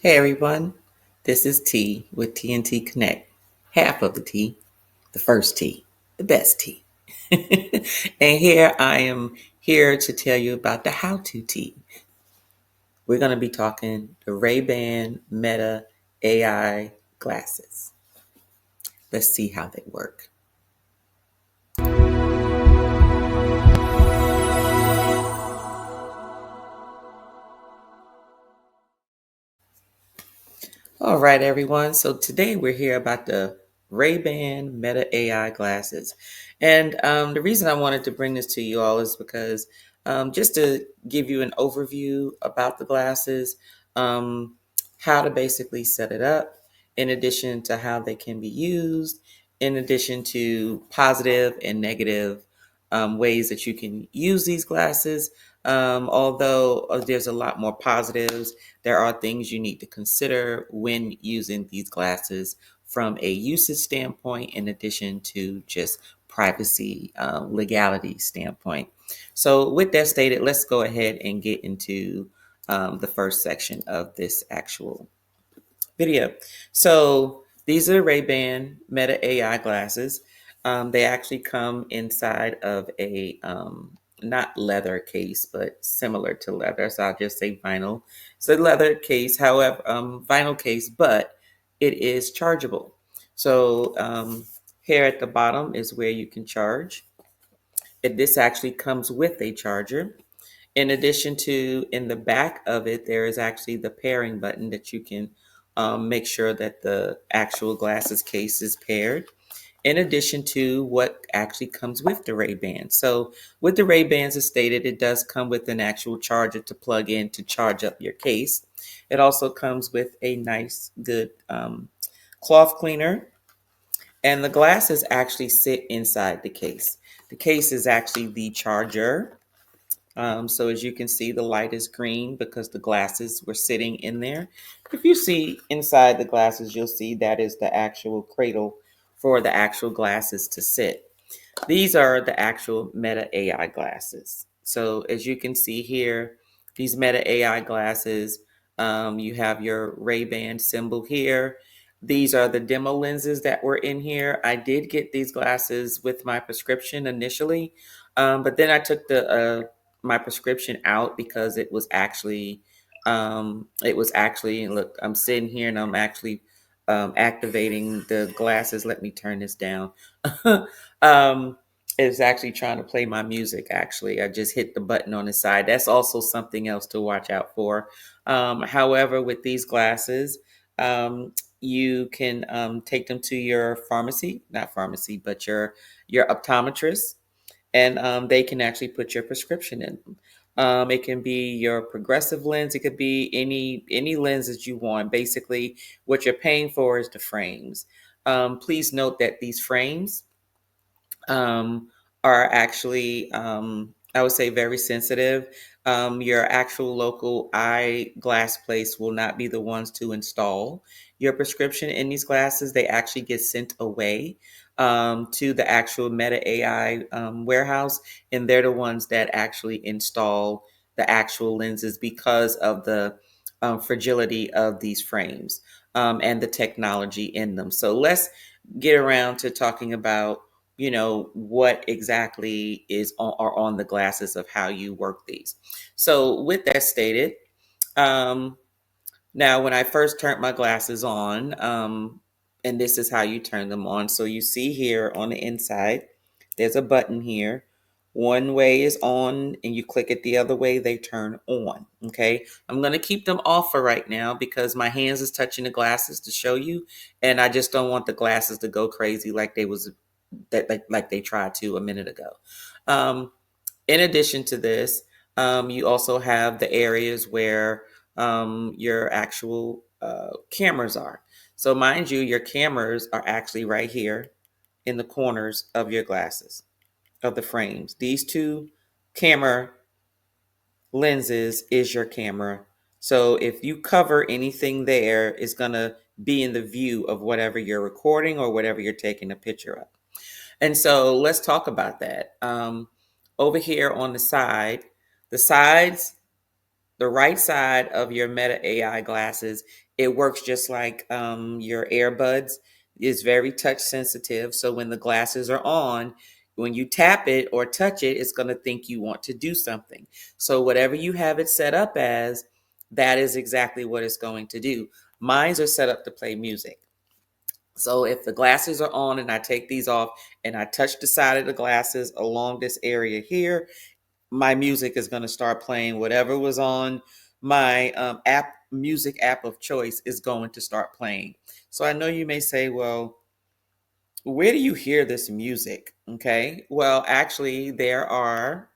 Hey everyone, this is T with TNT Connect. Half of the T, the first T, the best T. And here I am here to tell you about the how to T. We're going to be talking the Ray-Ban Meta AI glasses. Let's see how they work. All right, everyone. So today we're here about the Ray-Ban Meta AI glasses. And the reason I wanted to bring this to you all is because just to give you an overview about the glasses, um, how to basically set it up, in addition to how they can be used, in addition to positive and negative ways that you can use these glasses. Although there's a lot more positives, there are things you need to consider when using these glasses from a usage standpoint, in addition to just privacy legality standpoint. So, with that stated, let's go ahead and get into the first section of this actual video. So these are Ray-Ban Meta AI glasses. They actually come inside of a not leather case, but similar to leather. So I'll just say vinyl. It's a leather case, however, vinyl case, but it is chargeable. So here at the bottom is where you can charge. This actually comes with a charger. In addition to, in the back of it, there is actually the pairing button that you can make sure that the actual glasses case is paired. In addition to what actually comes with the Ray-Ban. So with the Ray-Bans, as stated, it does come with an actual charger to plug in to charge up your case. It also comes with a nice, good cloth cleaner. And the glasses actually sit inside the case. The case is actually the charger. So as you can see, the light is green because the glasses were sitting in there. If you see inside the glasses, you'll see that is the actual cradle for the actual glasses to sit. These are the actual Meta AI glasses. So as you can see here, these Meta AI glasses, you have your Ray-Ban symbol here. These are the demo lenses that were in here. I did get these glasses with my prescription initially, but then I took the my prescription out because it was actually look, I'm sitting here and I'm actually activating the glasses. Let me turn this down. um, is actually trying to play my music. Actually, I just hit the button on the side. That's also something else to watch out for. However, with these glasses, you can take them to your pharmacy, not pharmacy, but your optometrist, and they can actually put your prescription in them. It can be your progressive lens. It could be any lens that you want. Basically, what you're paying for is the frames. Please note that these frames are actually, I would say, very sensitive. Your actual local eye glass place will not be the ones to install your prescription in these glasses. They actually get sent away to the actual Meta AI warehouse, and they're the ones that actually install the actual lenses because of the fragility of these frames and the technology in them. So let's get around to talking about what exactly is are on the glasses of how you work these. So with that stated, um, now when I first turned my glasses on, and this is how you turn them on. So you see here on the inside, there's a button here. One way is on and you click it the other way, they turn on. Okay. I'm going to keep them off for right now because my hands is touching the glasses to show you. And I just don't want the glasses to go crazy like like they tried to a minute ago. Um, in addition to this, you also have the areas where your actual cameras are. So mind you, your cameras are actually right here in the corners of your glasses, of the frames. These two camera lenses is your camera. So if you cover anything there, it's going to be in the view of whatever you're recording or whatever you're taking a picture of. And so let's talk about that. Over here on the sides, the right side of your Meta AI glasses It works just like your earbuds is very touch sensitive. So when the glasses are on, when you tap it or touch it, it's going to think you want to do something. So whatever you have it set up as, that is exactly what it's going to do. Mines are set up to play music. So if the glasses are on and I take these off and I touch the side of the glasses along this area here, my music is going to start playing. Whatever was on my music app of choice is going to start playing. So I know you may say, well, where do you hear this music? Okay. Well, actually, there are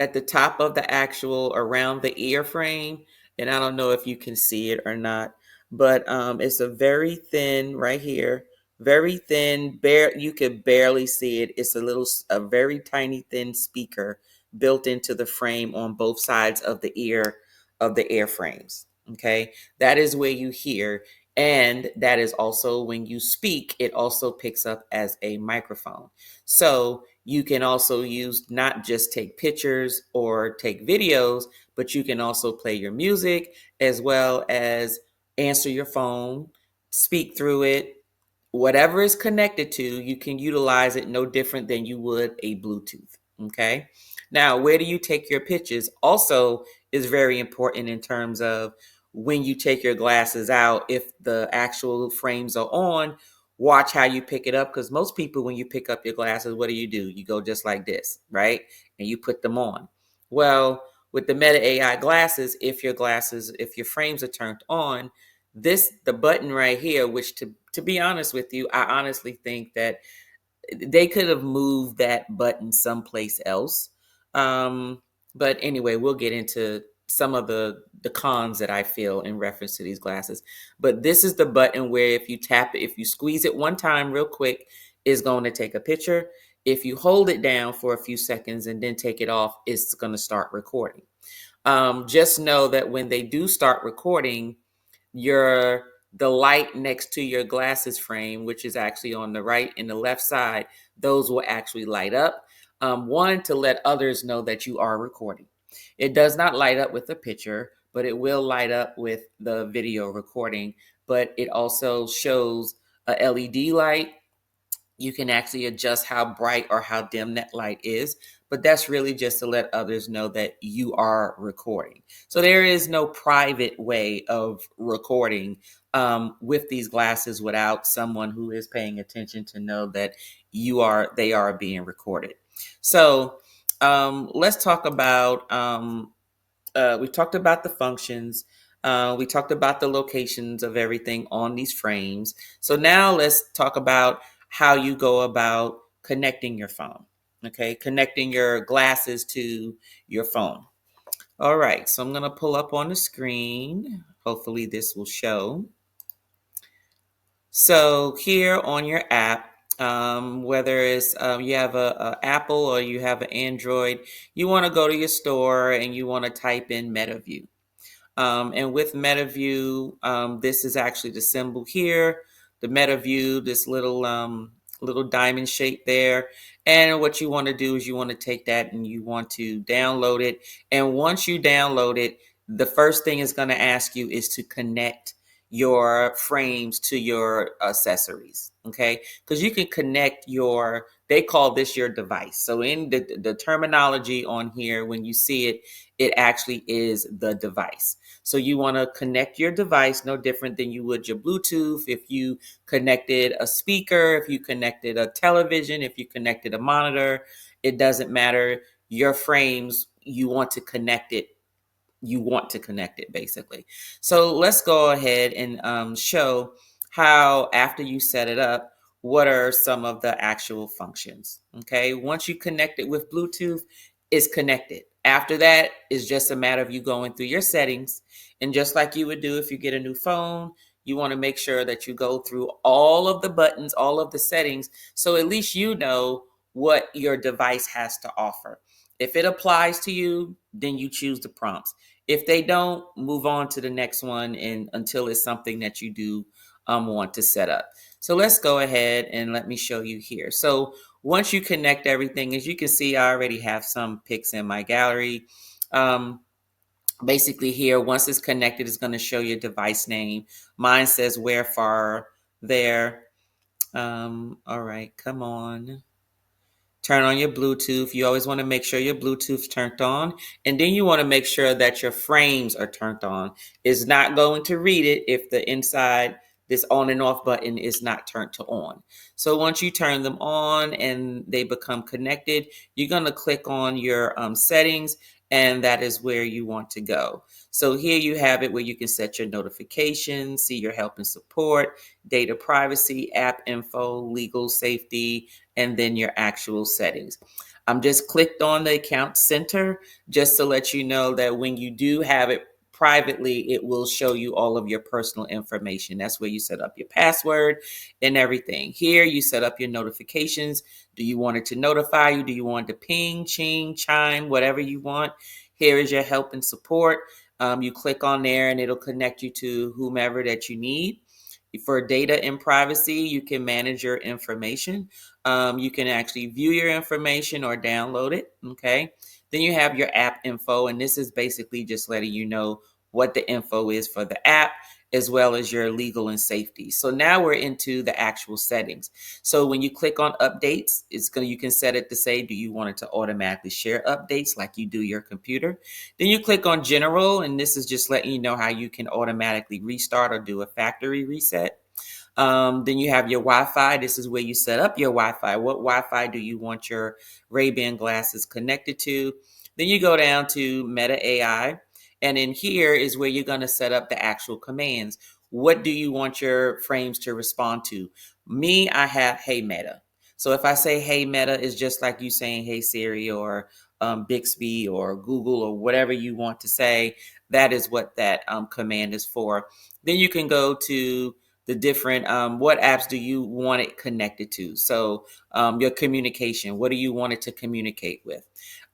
at the top of the actual around the ear frame, and I don't know if you can see it or not, but it's a very thin right here, very thin, bare, you could barely see it. It's a very tiny thin speaker built into the frame on both sides of the ear of the air frames. Okay, that is where you hear, and that is also when you speak, it also picks up as a microphone. So you can also use, not just take pictures or take videos, but you can also play your music as well as answer your phone, speak through it. Whatever is connected to, you can utilize it no different than you would a Bluetooth. Okay. Now, where do you take your pictures? Also, is very important in terms of when you take your glasses out, if the actual frames are on, watch how you pick it up. Because most people, when you pick up your glasses, what do? You go just like this, right? And you put them on. Well, with the Meta AI glasses, if your frames are turned on, the button right here, which to be honest with you, I honestly think that they could have moved that button someplace else. Um, but anyway, we'll get into some of the cons that I feel in reference to these glasses. But this is the button where if you tap it, if you squeeze it one time real quick, is going to take a picture. If you hold it down for a few seconds and then take it off, it's going to start recording. Just know that when they do start recording, your the light next to your glasses frame, which is actually on the right and the left side, those will actually light up. One, to let others know that you are recording. It does not light up with a picture, but it will light up with the video recording. But it also shows a LED light. You can actually adjust how bright or how dim that light is, but that's really just to let others know that you are recording. So there is no private way of recording with these glasses without someone who is paying attention to know that they are being recorded. So let's talk about we talked about the functions. We talked about the locations of everything on these frames. So now let's talk about how you go about connecting your phone. Okay, connecting your glasses to your phone. All right, so I'm going to pull up on the screen. Hopefully, this will show. So here on your app, whether it's you have a Apple or you have an Android, you want to go to your store and you want to type in MetaView. And with MetaView, this is actually the symbol here, the MetaView, this little diamond shape there. And what you want to do is you want to take that and you want to download it. And once you download it, the first thing it's going to ask you is to connect your frames to your accessories. Okay. Because you can connect they call this your device. So in the terminology on here, when you see it, it actually is the device. So you want to connect your device no different than you would your Bluetooth. If you connected a speaker, if you connected a television, if you connected a monitor, it doesn't matter. Your frames, you want to connect it basically. So let's go ahead and show how, after you set it up, what are some of the actual functions. Okay, once you connect it with Bluetooth, it's connected. After that, it's just a matter of you going through your settings, and just like you would do if you get a new phone, you want to make sure that you go through all of the buttons, all of the settings, so at least you know what your device has to offer. If it applies to you, then you choose the prompts. If they don't, move on to the next one, and until it's something that you do want to set up. So let's go ahead and let me show you here. So once you connect everything, as you can see, I already have some pics in my gallery. basically here, once it's connected, it's going to show your device name. Mine says where far there. All right, come on. Turn on your Bluetooth. You always want to make sure your Bluetooth's turned on. And then you want to make sure that your frames are turned on. It's not going to read it if the inside, this on and off button is not turned to on. So once you turn them on and they become connected, you're going to click on your settings, and that is where you want to go. So here you have it where you can set your notifications, see your help and support, data privacy, app info, legal safety, and then your actual settings. I'm just clicked on the account center just to let you know that when you do have it privately, it will show you all of your personal information. That's where you set up your password and everything. Here, you set up your notifications. Do you want it to notify you? Do you want it to ping, ching, chime, whatever you want? Here is your help and support. You click on there and it'll connect you to whomever that you need. For data and privacy, you can manage your information. You can actually view your information or download it. Okay. Then you have your app info, and this is basically just letting you know what the info is for the app, as well as your legal and safety. So now we're into the actual settings. So when you click on updates, you can set it to say, do you want it to automatically share updates like you do your computer? Then you click on general, and this is just letting you know how you can automatically restart or do a factory reset. Then you have your Wi-Fi. This is where you set up your Wi-Fi. What Wi-Fi do you want your Ray-Ban glasses connected to? Then you go down to Meta AI. And in here is where you're going to set up the actual commands. What do you want your frames to respond to? Me, I have Hey Meta. So if I say Hey Meta, it's just like you saying Hey Siri or Bixby or Google or whatever you want to say. That is what that command is for. Then you can go to the different what apps do you want it connected to. So your communication, what do you want it to communicate with?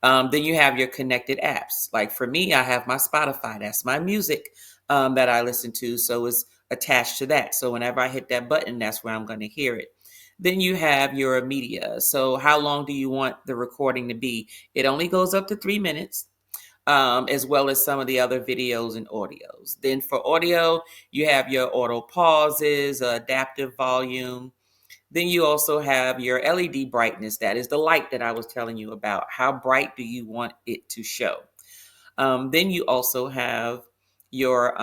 Then you have your connected apps. Like for me, I have my Spotify. That's my music that I listen to. So it's attached to that. So whenever I hit that button, that's where I'm going to hear it. Then you have your media. So how long do you want the recording to be? It only goes up to 3 minutes. As well as some of the other videos and audios. Then for audio, you have your auto pauses, adaptive volume. Then you also have your LED brightness. That is the light that I was telling you about. How bright do you want it to show? Then you also have your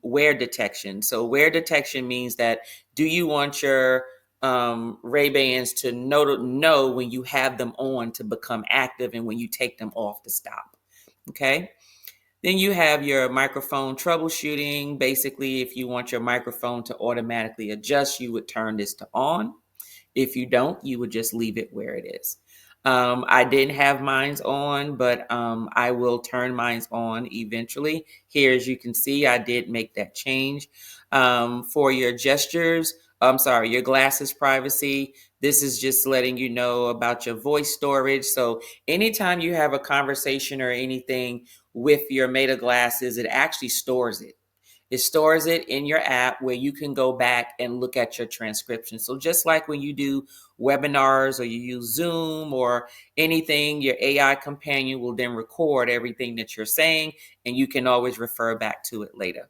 wear detection. So wear detection means that do you want your Ray-Bans to know when you have them on to become active and when you take them off to stop? Okay. Then you have your microphone troubleshooting. Basically, if you want your microphone to automatically adjust, you would turn this to on. If you don't, you would just leave it where it is. I didn't have mine's on, but I will turn mine's on eventually. Here, as you can see, I did make that change. For your gestures, your glasses privacy, this is just letting you know about your voice storage. So anytime you have a conversation or anything with your Meta glasses, it actually stores it. It stores it in your app where you can go back and look at your transcription. So just like when you do webinars or you use Zoom or anything, your AI companion will then record everything that you're saying, and you can always refer back to it later.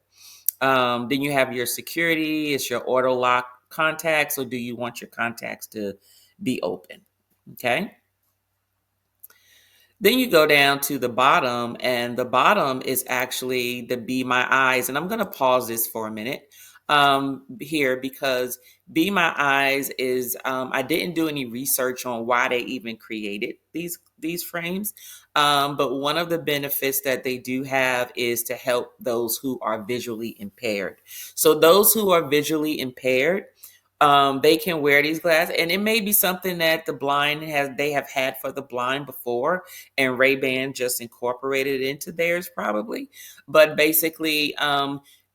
Then you have your security. It's your auto lock contacts, or do you want your contacts to be open? Okay. Then you go down to the bottom, and the bottom is actually the Be My Eyes. And I'm going to pause this for a minute here because Be My Eyes is, I didn't do any research on why they even created these frames. But one of the benefits that they do have is to help those who are visually impaired. So those who are visually impaired, they can wear these glasses, and it may be something that they have had for the blind before, and Ray-Ban just incorporated it into theirs probably. But basically,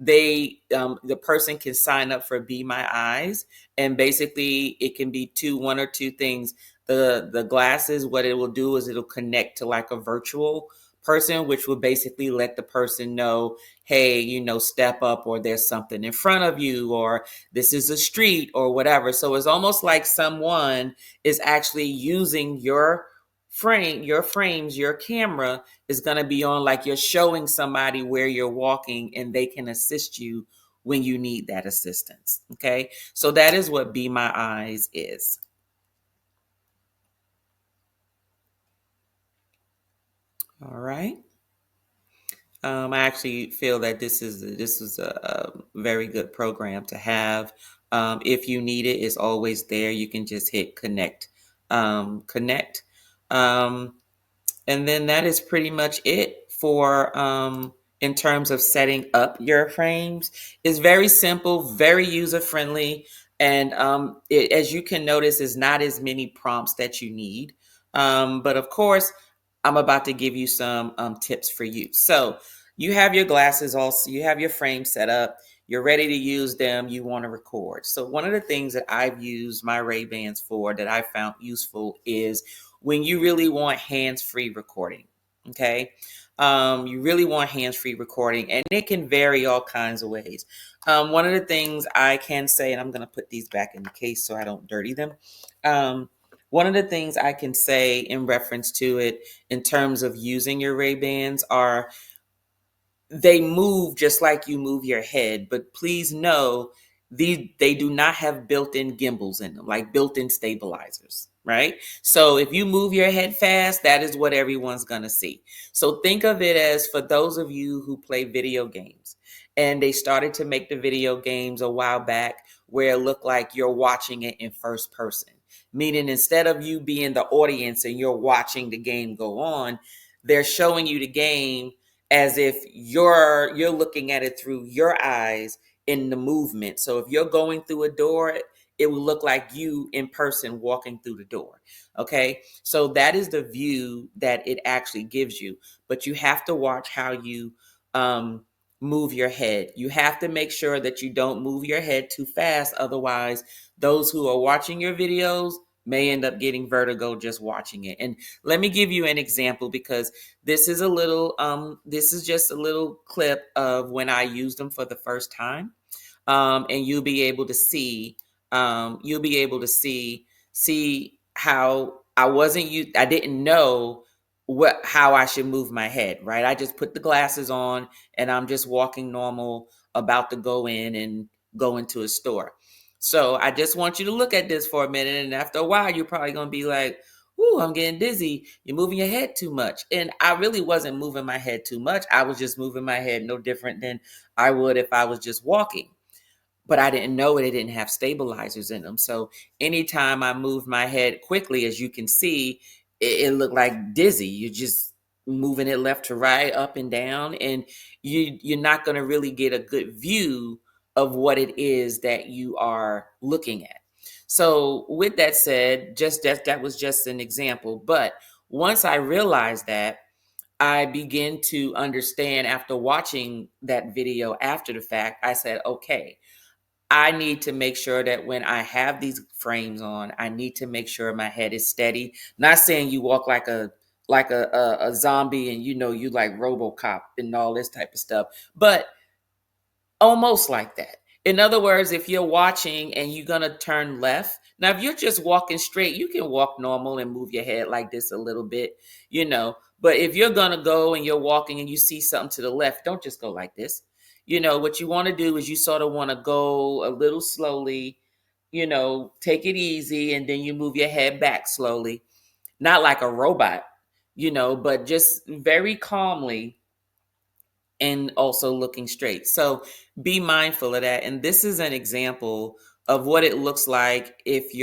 the person can sign up for Be My Eyes, and basically it can be one or two things. The glasses, what it will do is it'll connect to like a virtual person, which will basically let the person know, hey, step up, or there's something in front of you, or this is a street, or whatever. So it's almost like someone is actually using your your frames, your camera is going to be on like you're showing somebody where you're walking and they can assist you when you need that assistance. Okay. So that is what Be My Eyes is. All right. I actually feel that this is a very good program to have. If you need it, it's always there. You can just hit connect, connect. Um, And then that is pretty much it for in terms of setting up your frames. It's very simple, very user friendly, and as you can notice, is not as many prompts that you need. But of course, I'm about to give you some tips for you. So you have your glasses also, you have your frame set up, you're ready to use them, you want to record. So one of the things that I've used my Ray-Bans for that I found useful is when you really want hands-free recording. Okay. You really want hands-free recording, and it can vary all kinds of ways. One of the things I can say, and I'm going to put these back in the case so I don't dirty them. One of the things I can say in reference to it in terms of using your Ray-Bans are they move just like you move your head, but please know they do not have built-in gimbals in them, like built-in stabilizers, right? So if you move your head fast, that is what everyone's gonna see. So think of it as for those of you who play video games, and they started to make the video games a while back where it looked like you're watching it in first person, meaning instead of you being the audience and you're watching the game go on, they're showing you the game as if you're looking at it through your eyes in the movement. So if you're going through a door, it will look like you in person walking through the door. Okay. So that is the view that it actually gives you. But you have to watch how you um, move your head. You have to make sure that you don't move your head too fast. Otherwise, those who are watching your videos may end up getting vertigo just watching it. And let me give you an example, because this is just a little clip of when I used them for the first time. And you'll be able to see how I didn't know how I should move my head, right? I just put the glasses on and I'm just walking normal, about to go in and go into a store. So I just want you to look at this for a minute, and after a while you're probably going to be like, "Ooh, I'm getting dizzy. You're moving your head too much." And I really wasn't moving my head too much. I was just moving my head no different than I would if I was just walking. But I didn't know it didn't have stabilizers in them. So anytime I moved my head quickly, as you can see, it looked like dizzy. You're just moving it left to right, up and down, and you're not going to really get a good view of what it is that you are looking at. So with that said, just that was just an example. But once I realized that, I begin to understand after watching that video after the fact, I said, okay, I need to make sure that when I have these frames on, I need to make sure my head is steady. Not saying you walk like a zombie and you like RoboCop and all this type of stuff, but almost like that. In other words, if you're watching and you're going to turn left, now if you're just walking straight, you can walk normal and move your head like this a little bit. But if you're going to go and you're walking and you see something to the left, don't just go like this. What you want to do is you sort of want to go a little slowly, take it easy, and then you move your head back slowly, not like a robot, but just very calmly and also looking straight. So be mindful of that. And this is an example of what it looks like if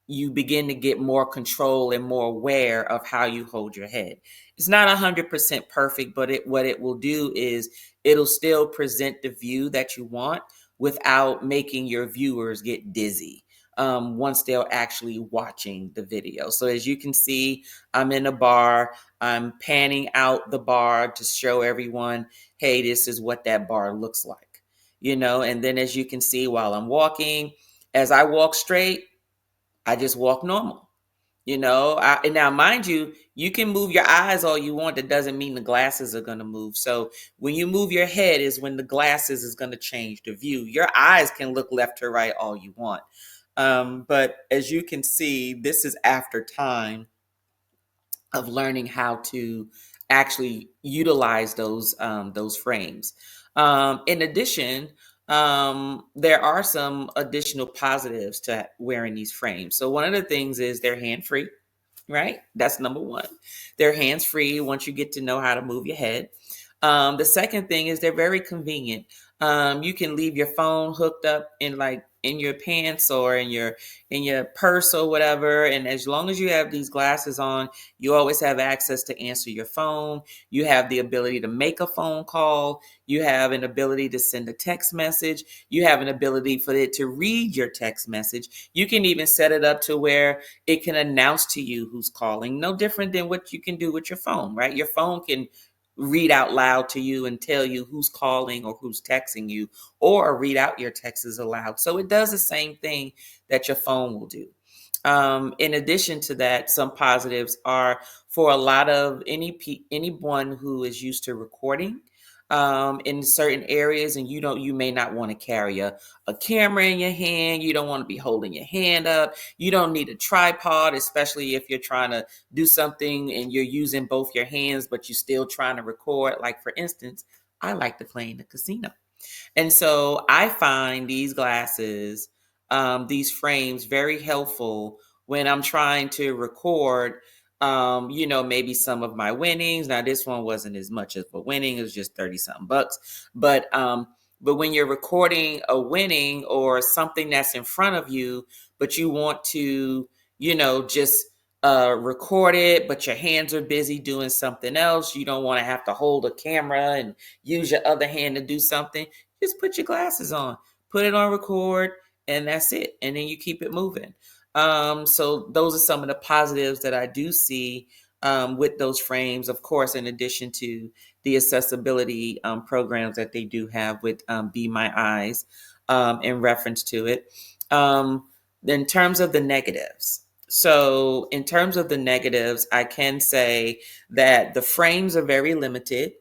you begin to get more control and more aware of how you hold your head. It's not 100% perfect, but what it will do is it'll still present the view that you want without making your viewers get dizzy once they're actually watching the video. So as you can see, I'm in a bar. I'm panning out the bar to show everyone, hey, this is what that bar looks like. And then as you can see while I'm walking, as I walk straight, I just walk normal. And now, mind you, you can move your eyes all you want. That doesn't mean the glasses are going to move. So when you move your head is when the glasses is going to change the view. Your eyes can look left to right all you want. But as you can see, this is after time. of learning how to actually utilize those frames. In addition, there are some additional positives to wearing these frames. So one of the things is they're hand free, right? That's number one. They're hands free once you get to know how to move your head. The second thing is they're very convenient. You can leave your phone hooked up in your pants or in your purse or whatever, and as long as you have these glasses on, you always have access to answer your phone. You have the ability to make a phone call. You have an ability to send a text message. You have an ability for it to read your text message. You can even set it up to where it can announce to you who's calling. No different than what you can do with your phone, right? Your phone can read out loud to you and tell you who's calling or who's texting you, or read out your texts aloud. So it does the same thing that your phone will do. In addition to that, some positives are for a lot of anyone who is used to recording in certain areas, and you may not want to carry a camera in your hand. You don't want to be holding your hand up. You don't need a tripod, especially if you're trying to do something and you're using both your hands, but you're still trying to record. Like, for instance, I like to play in the casino. And so I find these glasses, these frames, very helpful when I'm trying to record, maybe some of my winnings. Now, this one wasn't as much as a winning, it was just 30 something bucks. But when you're recording a winning or something that's in front of you, but you want to, just record it, but your hands are busy doing something else, you don't want to have to hold a camera and use your other hand to do something. Just put your glasses on, put it on record, and that's it. And then you keep it moving. So those are some of the positives that I do see with those frames. Of course, in addition to the accessibility programs that they do have with Be My Eyes in reference to it. In terms of the negatives, so in terms of the negatives, I can say that the frames are very limited.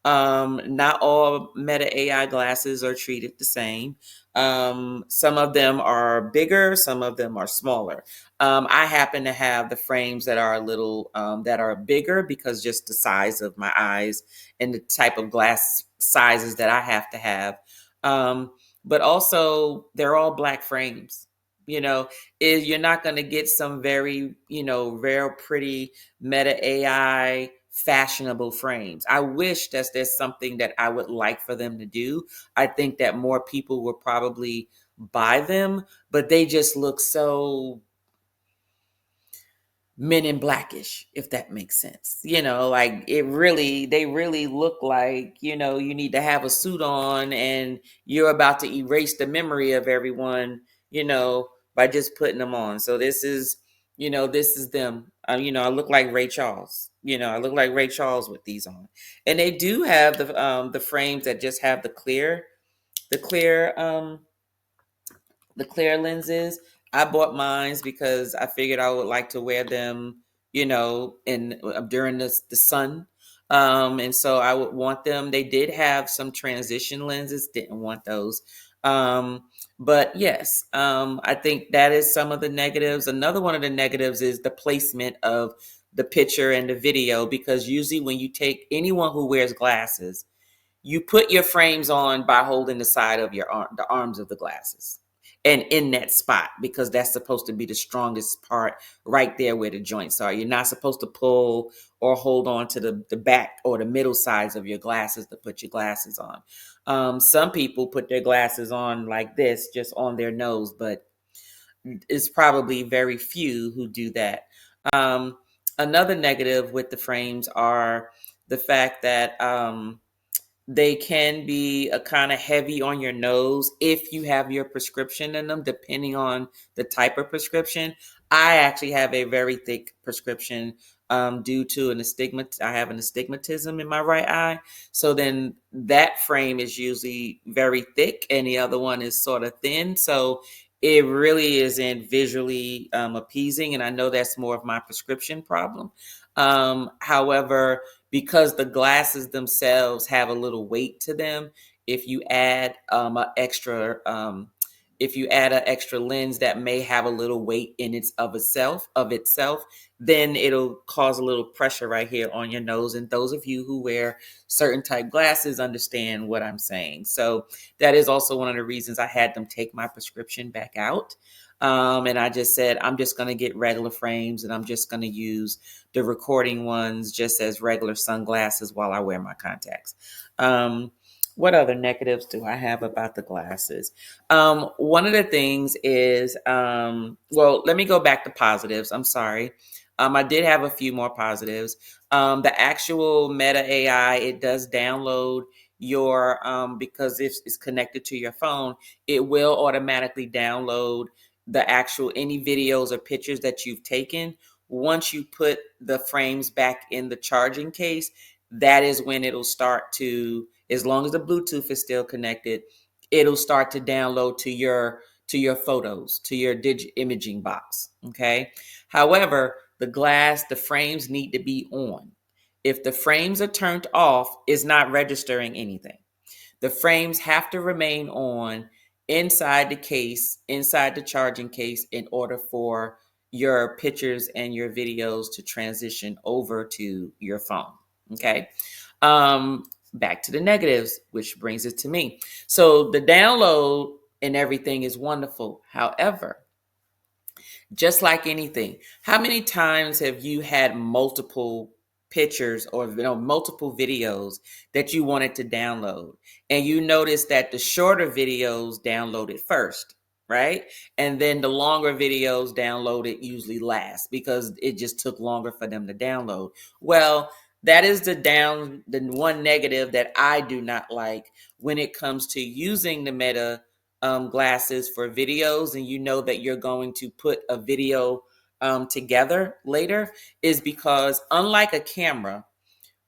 Not all Meta AI glasses are treated the same. Some of them are bigger, some of them are smaller. I happen to have the frames that are a little that are bigger because just the size of my eyes and the type of glass sizes that I have to have. But also, they're all black frames. You know, you're not going to get some very, rare, pretty Meta AI fashionable frames. I wish that there's something that I would like for them to do. I think that more people will probably buy them, but they just look so Men in Blackish, if that makes sense. Like they really look like, you need to have a suit on and you're about to erase the memory of everyone, by just putting them on. So this is them. I look like Ray Charles. I look like Ray Charles with these on. And they do have the frames that just have the clear the clear lenses. I bought mines because I figured I would like to wear them, in during the sun. And so I would want them. They did have some transition lenses, didn't want those. But yes, I think that is some of the negatives. Another one of the negatives is the placement of the picture and the video, because usually when you take anyone who wears glasses, you put your frames on by holding the side of your arm, the arms of the glasses, and in that spot, because that's supposed to be the strongest part, right there where the joints are. You're not supposed to pull or hold on to the back or the middle sides of your glasses to put your glasses on. Some people put their glasses on like this, just on their nose, but it's probably very few who do that. Another negative with the frames are the fact that they can be a kind of heavy on your nose if you have your prescription in them, depending on the type of prescription. I actually have a very thick prescription due to an astigmat. I have an astigmatism in my right eye. So then that frame is usually very thick and the other one is sort of thin. So it really isn't visually appeasing. And I know that's more of my prescription problem. However, because the glasses themselves have a little weight to them, if you add an extra if you add an extra lens that may have a little weight in itself, then it'll cause a little pressure right here on your nose. And those of you who wear certain type glasses understand what I'm saying. So that is also one of the reasons I had them take my prescription back out. And I just said, I'm just going to get regular frames and I'm just going to use the recording ones just as regular sunglasses while I wear my contacts. What other negatives do I have about the glasses? One of the things is, well, let me go back to positives. I'm sorry. I did have a few more positives. The actual Meta AI, it does download your, because it's connected to your phone, it will automatically download the actual any videos or pictures that you've taken. Once you put the frames back in the charging case, that is when it'll start to, as long as the Bluetooth is still connected, it'll start to download to your photos, to your imaging box. Okay. However, the frames need to be on. If the frames are turned off, it's not registering anything. The frames have to remain on inside the case, inside the charging case, in order for your pictures and your videos to transition over to your phone. Okay. Back to the negatives, which brings it to me. So the download and everything is wonderful. However, just like anything, how many times have you had multiple pictures or multiple videos that you wanted to download, and you notice that the shorter videos downloaded first, right? And then the longer videos downloaded usually last because it just took longer for them to download. Well, that is the one negative that I do not like when it comes to using the Meta glasses for videos, and you know that you're going to put a video together later, is because unlike a camera,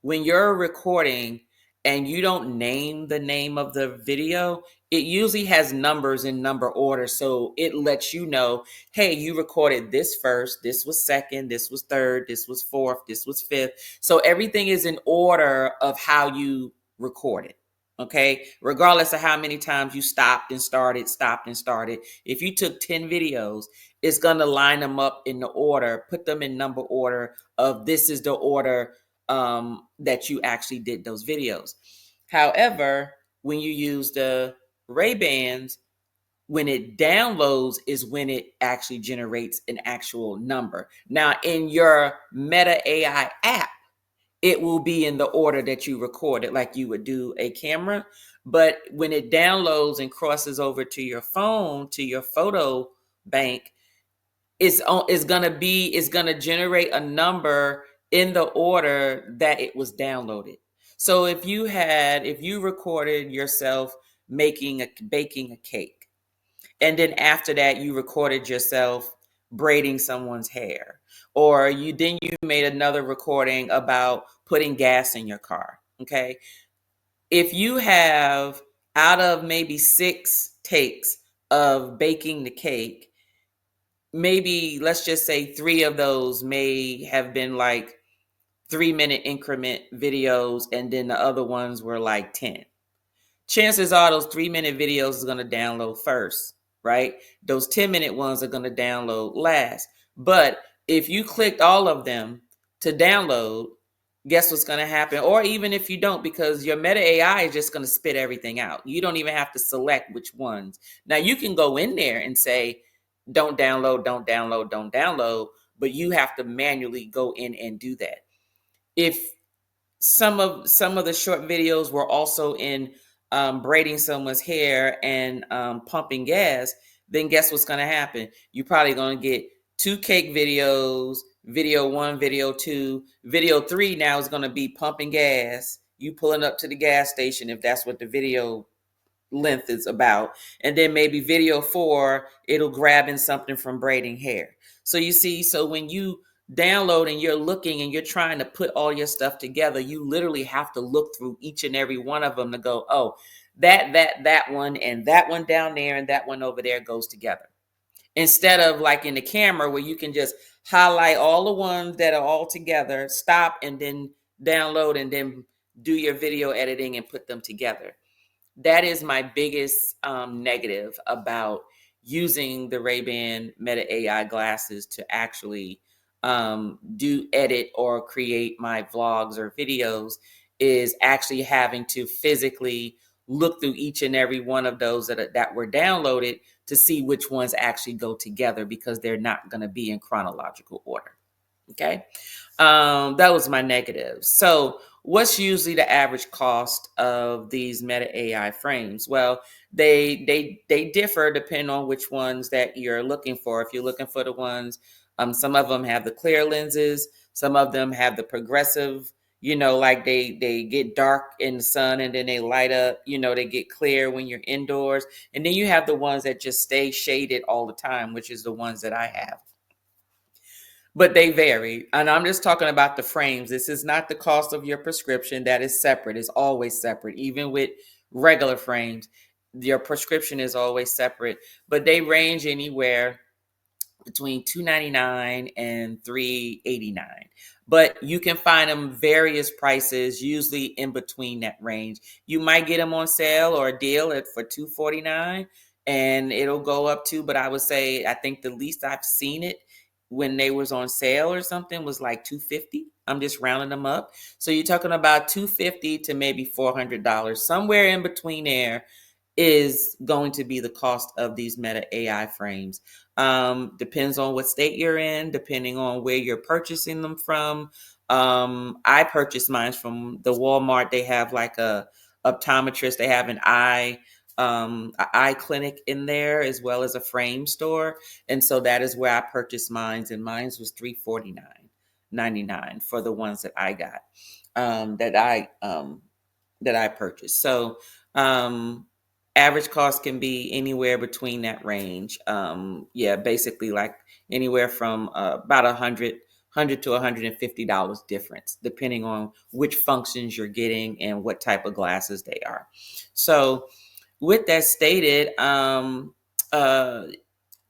when you're recording and you don't name the name of the video, it usually has numbers in number order. So it lets you know, hey, you recorded this first, this was second, this was third, this was fourth, this was fifth. So everything is in order of how you recorded. Okay, regardless of how many times you stopped and started, stopped and started. If you took 10 videos, it's going to line them up in the order, put them in number order of this is the order that you actually did those videos. However, when you use the Ray-Bans, when it downloads is when it actually generates an actual number. Now, in your Meta AI app, it will be in the order that you recorded, like you would do a camera. But when it downloads and crosses over to your phone, to your photo bank, it's gonna generate a number in the order that it was downloaded. So if you recorded yourself baking a cake, and then after that you recorded yourself braiding someone's hair, or you made another recording about putting gas in your car. Okay, if you have, out of maybe 6 takes of baking the cake, maybe let's just say 3 of those may have been like 3-minute increment videos, and then the other ones were like 10. Chances are those 3-minute videos is going to download first, right? Those 10-minute ones are going to download last. But if you clicked all of them to download, guess what's going to happen? Or even if you don't, because your Meta AI is just going to spit everything out. You don't even have to select which ones. Now you can go in there and say, don't download, don't download, don't download, but you have to manually go in and do that. If some of the short videos were also in braiding someone's hair and pumping gas, then guess what's going to happen? You're probably going to get 2 cake videos, video 1, video 2, video 3 now is going to be pumping gas, you pulling up to the gas station if that's what the video length is about. And then maybe video 4, it'll grabbing something from braiding hair. So you see, so when you download and you're looking and you're trying to put all your stuff together, you literally have to look through each and every one of them to go, oh, that one and that one down there and that one over there goes together. Instead of like in the camera where you can just highlight all the ones that are all together, stop and then download and then do your video editing and put them together. That is my biggest negative about using the Ray-Ban Meta AI glasses to actually do edit or create my vlogs or videos is actually having to physically look through each and every one of those that were downloaded to see which ones actually go together, because they're not going to be in chronological order. Okay. That was my negative. So what's usually the average cost of these Meta AI frames? Well, they differ depending on which ones that you're looking for. If you're looking for the ones, some of them have the clear lenses, some of them have the progressive, like they get dark in the sun and then they light up, they get clear when you're indoors. And then you have the ones that just stay shaded all the time, which is the ones that I have, but they vary. And I'm just talking about the frames. This is not the cost of your prescription. That is separate. It's always separate. Even with regular frames, your prescription is always separate. But they range anywhere between $299 and $389. But you can find them various prices, usually in between that range. You might get them on sale or a deal for $249, and it'll go up to, but I would say I think the least I've seen it when they was on sale or something was like $250. I'm just rounding them up. So you're talking about $250 to maybe $400. Somewhere in between there is going to be the cost of these Meta AI frames. Depends on what state you're in, depending on where you're purchasing them from. I purchased mine from the Walmart. They have like a optometrist. They have an eye clinic in there, as well as a frame store. And so that is where I purchased mine. And mine was $349.99 for the ones that I got, that I purchased. So average cost can be anywhere between that range. Yeah, basically like anywhere from about $100 to $150 difference, depending on which functions you're getting and what type of glasses they are. So with that stated, uh,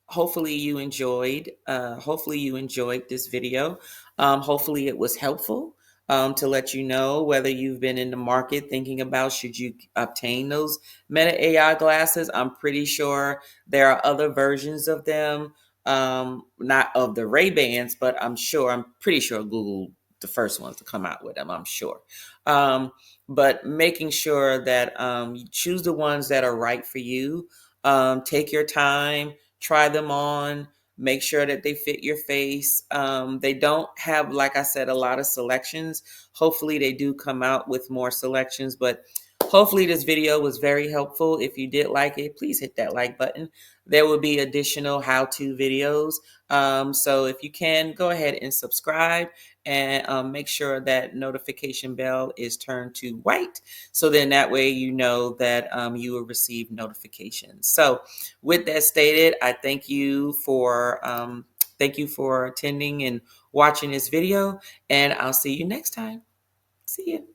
hopefully you enjoyed this video. Hopefully it was helpful, to let you know whether you've been in the market thinking about should you obtain those Meta AI glasses. I'm pretty sure there are other versions of them, not of the Ray-Bans, but I'm pretty sure Google the first ones to come out with them, I'm sure. But making sure that you choose the ones that are right for you. Take your time, try them on, make sure that they fit your face. They don't have, like I said, a lot of selections. Hopefully they do come out with more selections, but hopefully this video was very helpful. If you did like it, please hit that like button. There will be additional how-to videos. So if you can, go ahead and subscribe, and make sure that notification bell is turned to white. So then that way you know that you will receive notifications. So with that stated, I thank you for attending and watching this video, and I'll see you next time. See you.